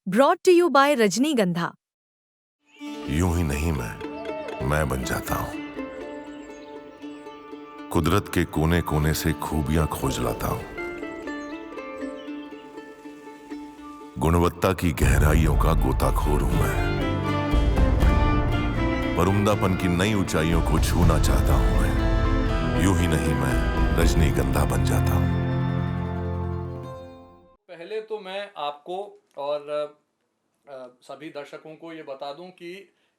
Brought to you bye रजनीगंधा। यूं ही नहीं मैं बन जाता हूं। कुदरत के कोने कोने से खूबियां खोज लाता हूं। गुणवत्ता की गहराइयों का गोताखोर हूं मैं। पर उम्दापन की नई ऊंचाइयों को छूना चाहता हूं मैं। यूं ही नहीं मैं रजनीगंधा बन जाता हूं। पहले तो मैं आपको और सभी दर्शकों को ये बता दूं कि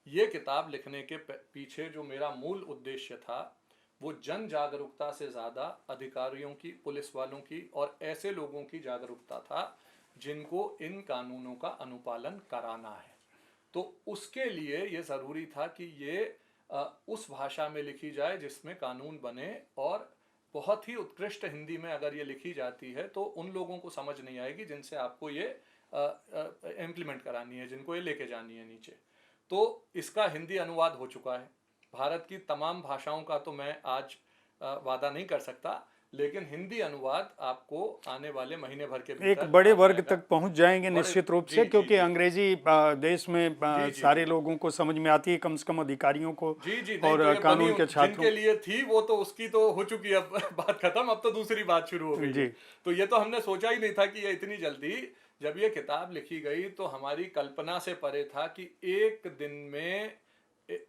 ये किताब लिखने के पीछे जो मेरा मूल उद्देश्य था वो जन जागरूकता से ज़्यादा अधिकारियों की, पुलिस वालों की और ऐसे लोगों की जागरूकता था जिनको इन कानूनों का अनुपालन कराना है। तो उसके लिए ये ज़रूरी था कि ये उस भाषा में लिखी जाए जिसमें कानून बने, और बहुत ही उत्कृष्ट हिंदी में अगर ये लिखी जाती है तो उन लोगों को समझ नहीं आएगी जिनसे आपको ये इम्प्लीमेंट करानी है, जिनको ये लेके जानी है नीचे। तो इसका हिंदी अनुवाद हो चुका है। भारत की तमाम भाषाओं का तो मैं आज वादा नहीं कर सकता, लेकिन हिंदी अनुवाद आपको आने वाले महीने भर के एक भीतर बड़े आ वर्ग जाएगा। तक पहुंच जाएंगे निश्चित रूप से, क्योंकि अंग्रेजी देश में सारे लोगों को समझ में आती है, कम से कम अधिकारियों को जी नहीं, और तो ये कानून बनी के छात्रों जिनके लिए थी वो तो उसकी तो हो चुकी है, अब बात खत्म। अब तो दूसरी बात शुरू हो गई है। तो ये तो हमने सोचा ही नहीं था कि ये इतनी जल्दी, जब ये किताब लिखी गई तो हमारी कल्पना से परे था कि एक दिन में,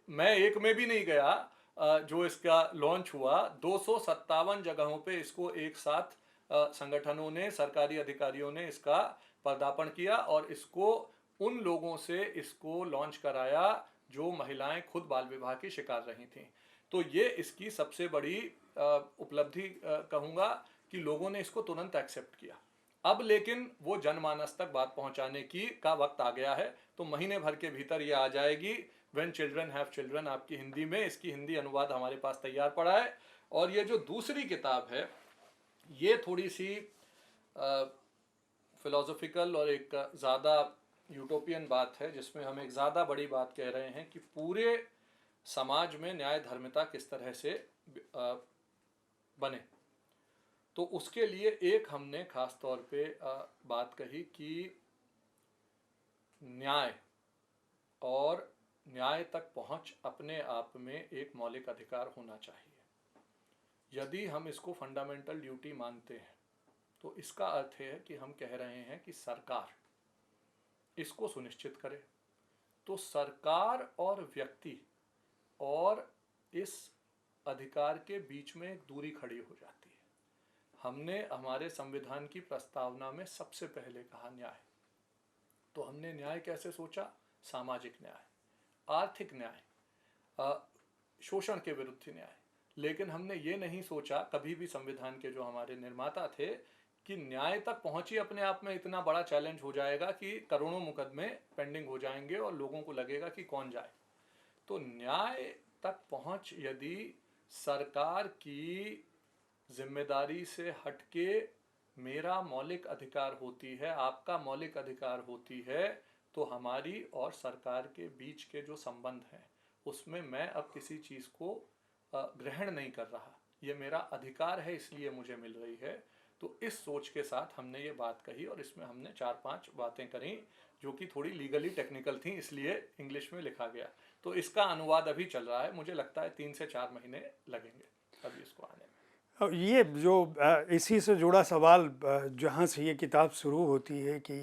मैं एक में भी नहीं गया, जो इसका लॉन्च हुआ 257 जगहों पे इसको एक साथ संगठनों ने, सरकारी अधिकारियों ने इसका पर्दापण किया और इसको उन लोगों से इसको लॉन्च कराया जो महिलाएं खुद बाल विवाह की शिकार रही थीं। तो ये इसकी सबसे बड़ी उपलब्धि कहूँगा कि लोगों ने इसको तुरंत एक्सेप्ट किया। अब लेकिन वो जनमानस तक बात पहुंचाने का वक्त आ गया है, तो महीने भर के भीतर ये आ जाएगी। व्हेन चिल्ड्रन हैव चिल्ड्रन आपकी हिंदी में, इसकी हिंदी अनुवाद हमारे पास तैयार पड़ा है। और ये जो दूसरी किताब है ये थोड़ी सी फिलोसॉफिकल और एक ज़्यादा यूटोपियन बात है, जिसमें हम एक ज़्यादा बड़ी बात कह रहे हैं कि पूरे समाज में न्याय धर्मिता किस तरह से बने। तो उसके लिए एक हमने खास तौर पे बात कही कि न्याय और न्याय तक पहुंच अपने आप में एक मौलिक अधिकार होना चाहिए। यदि हम इसको फंडामेंटल ड्यूटी मानते हैं तो इसका अर्थ है कि हम कह रहे हैं कि सरकार इसको सुनिश्चित करे। तो सरकार और व्यक्ति और इस अधिकार के बीच में एक दूरी खड़ी हो जाती है। हमने हमारे संविधान की प्रस्तावना में सबसे पहले कहा न्याय। तो हमने न्याय कैसे सोचा? सामाजिक न्याय, आर्थिक न्याय, शोषण के विरुद्ध न्याय। लेकिन हमने ये नहीं सोचा कभी भी, संविधान के जो हमारे निर्माता थे, कि न्याय तक पहुंच ही अपने आप में इतना बड़ा चैलेंज हो जाएगा कि करोड़ों मुकदमे पेंडिंग हो जाएंगे और लोगों को लगेगा कि कौन जाए। तो न्याय तक पहुंच यदि सरकार की जिम्मेदारी से हटके मेरा मौलिक अधिकार होती है, आपका मौलिक अधिकार होती है, तो हमारी और सरकार के बीच के जो संबंध हैं उसमें मैं अब किसी चीज़ को ग्रहण नहीं कर रहा, ये मेरा अधिकार है इसलिए मुझे मिल रही है। तो इस सोच के साथ हमने ये बात कही और इसमें हमने 4-5 बातें करी जो कि थोड़ी लीगली टेक्निकल थी, इसलिए इंग्लिश में लिखा गया। तो इसका अनुवाद अभी चल रहा है, मुझे लगता है 3 से 4 महीने लगेंगे अभी इसको आने में। ये जो इसी से जुड़ा सवाल जहाँ से ये किताब शुरू होती है कि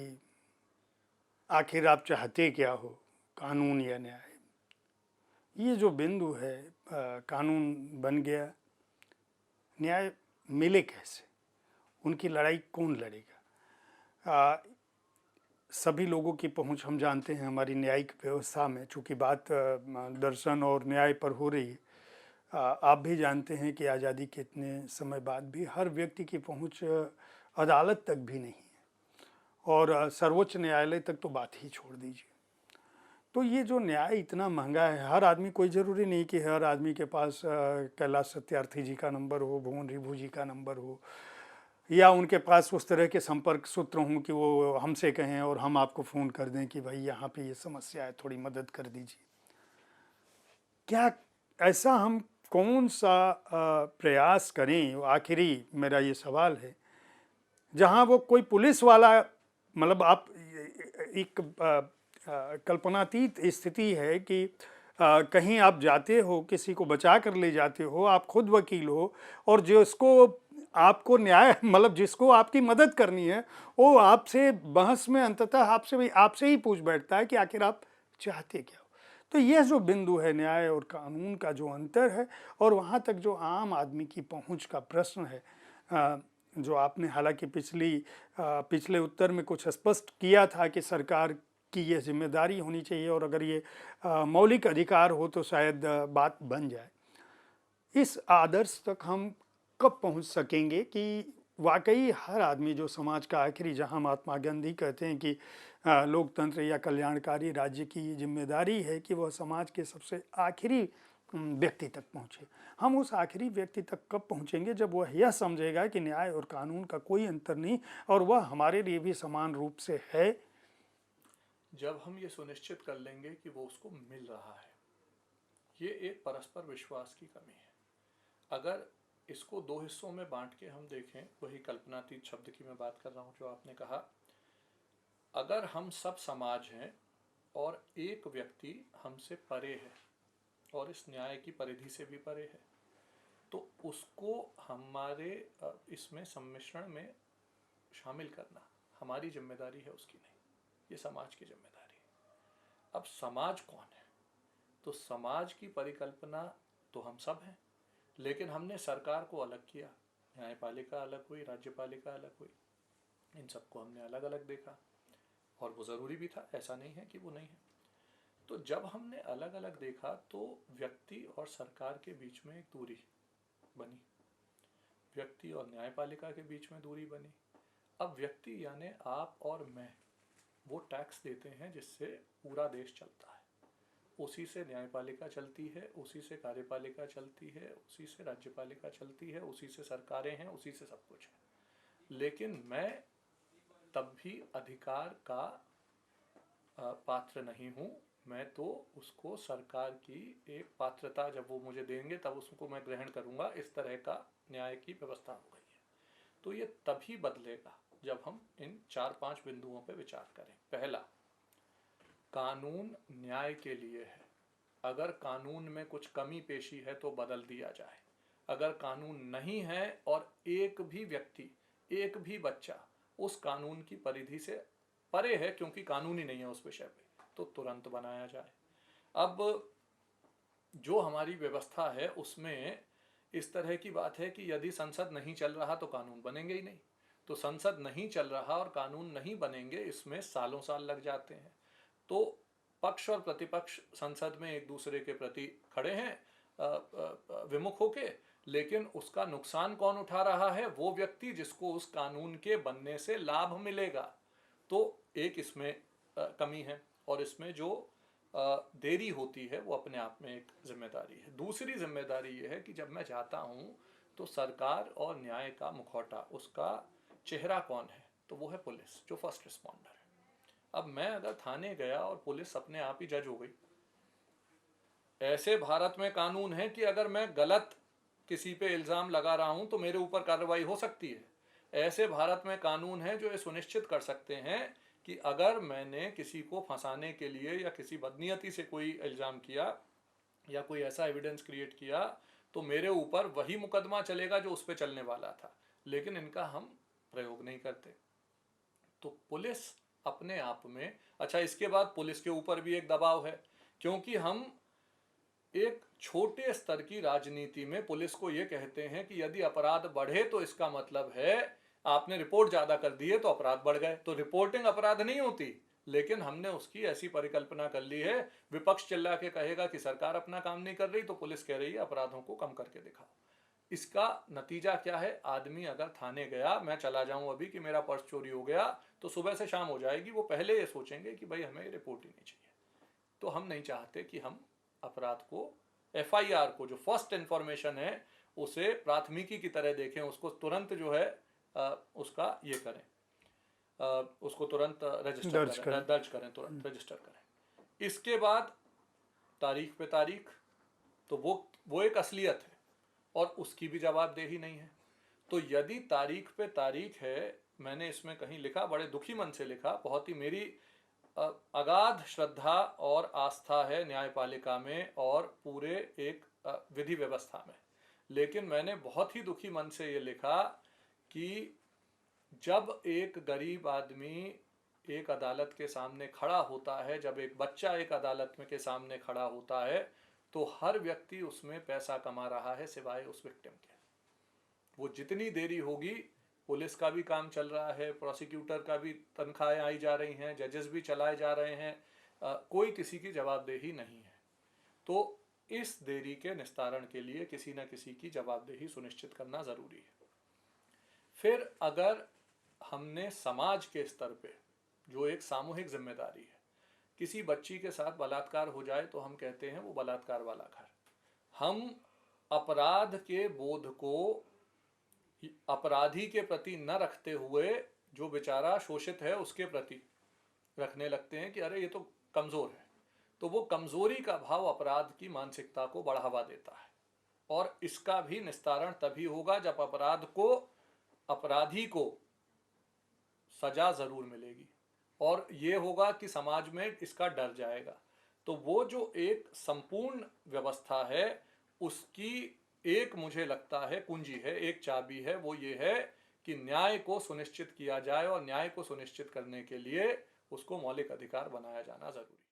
आखिर आप चाहते क्या हो, कानून या न्याय, ये जो बिंदु है, कानून बन गया, न्याय मिले कैसे, उनकी लड़ाई कौन लड़ेगा? सभी लोगों की पहुंच हम जानते हैं हमारी न्यायिक व्यवस्था में, चूँकि बात दर्शन और न्याय पर हो रही है, आप भी जानते हैं कि आज़ादी के इतने समय बाद भी हर व्यक्ति की पहुंच अदालत तक भी नहीं है, और सर्वोच्च न्यायालय तक तो बात ही छोड़ दीजिए। तो ये जो न्याय इतना महंगा है, हर आदमी, कोई ज़रूरी नहीं कि हर आदमी के पास कैलाश सत्यार्थी जी का नंबर हो, भुवन रिभु जी का नंबर हो, या उनके पास उस तरह के संपर्क सूत्र हों कि वो हमसे कहें और हम आपको फ़ोन कर दें कि भाई यहाँ पे ये समस्या है, थोड़ी मदद कर दीजिए। क्या ऐसा हम कौन सा प्रयास करें, आखिरी मेरा ये सवाल है, जहाँ वो कोई पुलिस वाला, मतलब आप एक कल्पनातीत स्थिति है कि कहीं आप जाते हो, किसी को बचा कर ले जाते हो, आप खुद वकील हो और जिसको आपको न्याय मतलब जिसको आपकी मदद करनी है वो आपसे बहस में अंततः आपसे ही पूछ बैठता है कि आखिर आप चाहते क्या हो। तो यह जो बिंदु है न्याय और कानून का जो अंतर है और वहाँ तक जो आम आदमी की पहुँच का प्रश्न है, जो आपने हालांकि पिछले उत्तर में कुछ स्पष्ट किया था कि सरकार की यह जिम्मेदारी होनी चाहिए और अगर ये मौलिक अधिकार हो तो शायद बात बन जाए। इस आदर्श तक हम कब पहुंच सकेंगे कि वाकई हर आदमी जो समाज का आखिरी, जहां महात्मा गांधी कहते हैं कि लोकतंत्र या कल्याणकारी राज्य की जिम्मेदारी है कि वह समाज के सबसे आखिरी व्यक्ति तक पहुँचे। हम उस आखिरी व्यक्ति तक कब पहुँचेंगे जब वह यह समझेगा कि न्याय और कानून का कोई अंतर नहीं और वह हमारे लिए भी समान रूप से है। जब हम ये सुनिश्चित कर लेंगे कि वो उसको मिल रहा है। ये एक परस्पर विश्वास की कमी है। अगर इसको दो हिस्सों में बांट के हम देखें, वही कल्पनातीत शब्द की मैं बात कर रहा हूँ जो आपने कहा, अगर हम सब समाज हैं और एक व्यक्ति हमसे परे है और इस न्याय की परिधि से भी परे है, तो उसको हमारे इसमें सम्मिश्रण में शामिल करना हमारी जिम्मेदारी है, उसकी नहीं। ये समाज की जिम्मेदारी है। अब समाज कौन है? तो समाज की परिकल्पना तो हम सब हैं, लेकिन हमने सरकार को अलग किया, न्यायपालिका अलग हुई, राज्यपालिका अलग हुई, इन सबको हमने अलग अलग देखा और वो ज़रूरी भी था, ऐसा नहीं है कि वो नहीं है। तो जब हमने अलग अलग देखा तो व्यक्ति और सरकार के बीच में एक दूरी बनी, व्यक्ति और न्यायपालिका के बीच में दूरी बनी। अब व्यक्ति यानी आप और मैं वो टैक्स देते हैं जिससे पूरा देश चलता है, उसी से न्यायपालिका चलती है, उसी से कार्यपालिका चलती है, उसी से राज्यपालिका चलती है, उसी से सरकारें हैं, उसी से सब कुछ है। लेकिन मैं तब भी अधिकार का पात्र नहीं हूँ, मैं तो उसको सरकार की एक पात्रता जब वो मुझे देंगे तब उसको मैं ग्रहण करूँगा, इस तरह का न्याय की व्यवस्था हो गई है। तो ये तभी बदलेगा जब हम इन 4-5 बिंदुओं पर विचार करें। पहला, कानून न्याय के लिए है। अगर कानून में कुछ कमी पेशी है तो बदल दिया जाए। अगर कानून नहीं है और एक भी व्यक्ति, एक भी बच्चा उस कानून की परिधि से परे है क्योंकि कानून ही नहीं है उस विषय पे, तो तुरंत बनाया जाए। अब जो हमारी व्यवस्था है उसमें इस तरह की बात है कि यदि संसद नहीं चल रहा तो कानून बनेंगे ही नहीं। तो संसद नहीं चल रहा और कानून नहीं बनेंगे, इसमें सालों साल लग जाते हैं। तो पक्ष और प्रतिपक्ष संसद में एक दूसरे के प्रति खड़े हैं विमुख होके, लेकिन उसका नुकसान कौन उठा रहा है? वो व्यक्ति जिसको उस कानून के बनने से लाभ मिलेगा। तो एक इसमें कमी है और इसमें जो देरी होती है वो अपने आप में एक जिम्मेदारी है। दूसरी जिम्मेदारी ये है कि जब मैं जाता हूँ तो सरकार और न्याय का मुखौटा, उसका चेहरा कौन है? तो वो है पुलिस, जो फर्स्ट रिस्पॉन्डर है। अब मैं अगर थाने गया और पुलिस अपने आप ही जज हो गई, ऐसे भारत में कानून है कि अगर मैं गलत किसी पे इल्ज़ाम लगा रहा हूं तो मेरे ऊपर कार्रवाई हो सकती है। ऐसे भारत में कानून है जो ये सुनिश्चित कर सकते हैं कि अगर मैंने किसी को फंसाने के लिए या किसी बदनीयती से कोई इल्ज़ाम किया या कोई ऐसा एविडेंस क्रिएट किया तो मेरे ऊपर वही मुकदमा चलेगा जो उस पर चलने वाला था, लेकिन इनका हम प्रयोग नहीं करते। तो पुलिस अपने आप में, अच्छा इसके बाद पुलिस के ऊपर भी एक दबाव है, क्योंकि हम एक छोटे स्तर की राजनीति में पुलिस को ये कहते हैं कि यदि अपराध बढ़े तो इसका मतलब है आपने रिपोर्ट ज्यादा कर दी है तो अपराध बढ़ गए। तो रिपोर्टिंग अपराध नहीं होती, लेकिन हमने उसकी ऐसी परिकल्पना कर ली है, विपक्ष चिल्ला के कहेगा कि सरकार अपना काम नहीं कर रही तो पुलिस कह रही है अपराधों को कम करके दिखाओ। इसका नतीजा क्या है? आदमी अगर थाने गया, मैं चला जाऊं अभी कि मेरा पर्स चोरी हो गया, तो सुबह से शाम हो जाएगी, वो पहले ये सोचेंगे कि भाई हमें रिपोर्ट ही नहीं चाहिए। तो हम नहीं चाहते कि हम अपराध को, FIR को, जो फर्स्ट इन्फॉर्मेशन है उसे प्राथमिकी की तरह देखें, उसको तुरंत जो है उसका ये करें, उसको तुरंत दर्ज करें, तुरंत रजिस्टर करें। इसके बाद तारीख पे तारीख, तो वो एक असलियत है और उसकी भी जवाबदेही नहीं है। तो यदि तारीख पे तारीख है, मैंने इसमें कहीं लिखा, बड़े दुखी मन से लिखा, बहुत ही मेरी अगाध श्रद्धा और आस्था है न्यायपालिका में और पूरे एक विधि व्यवस्था में। लेकिन मैंने बहुत ही दुखी मन से ये लिखा कि जब एक गरीब आदमी एक अदालत के सामने खड़ा होता है, जब एक बच्चा एक अदालत में के सामने खड़ा होता है, तो हर व्यक्ति उसमें पैसा कमा रहा है सिवाय उस विक्टिम के। वो जितनी देरी होगी, पुलिस का भी काम चल रहा है, प्रोसिक्यूटर का भी तनख्वाहें आई जा रही हैं, जजेस भी चलाए जा रहे हैं, कोई किसी की जवाबदेही नहीं है। तो इस देरी के निस्तारण के लिए किसी न किसी की जवाबदेही सुनिश्चित करना ज़रूरी है। फिर अगर हमने समाज के स्तर पे, जो एक सामूहिक जिम्मेदारी है, किसी बच्ची के साथ बलात्कार हो जाए तो हम कहते हैं वो बलात्कार वाला घर। हम अपराध के बोध को अपराधी के प्रति न रखते हुए जो बेचारा शोषित है उसके प्रति रखने लगते हैं कि अरे ये तो कमज़ोर है। तो वो कमज़ोरी का भाव अपराध की मानसिकता को बढ़ावा देता है और इसका भी निस्तारण तभी होगा जब अपराधी को सजा ज़रूर मिलेगी और ये होगा कि समाज में इसका डर जाएगा। तो वो जो एक संपूर्ण व्यवस्था है उसकी एक, मुझे लगता है, कुंजी है, एक चाबी है, वो ये है कि न्याय को सुनिश्चित किया जाए और न्याय को सुनिश्चित करने के लिए उसको मौलिक अधिकार बनाया जाना जरूरी है।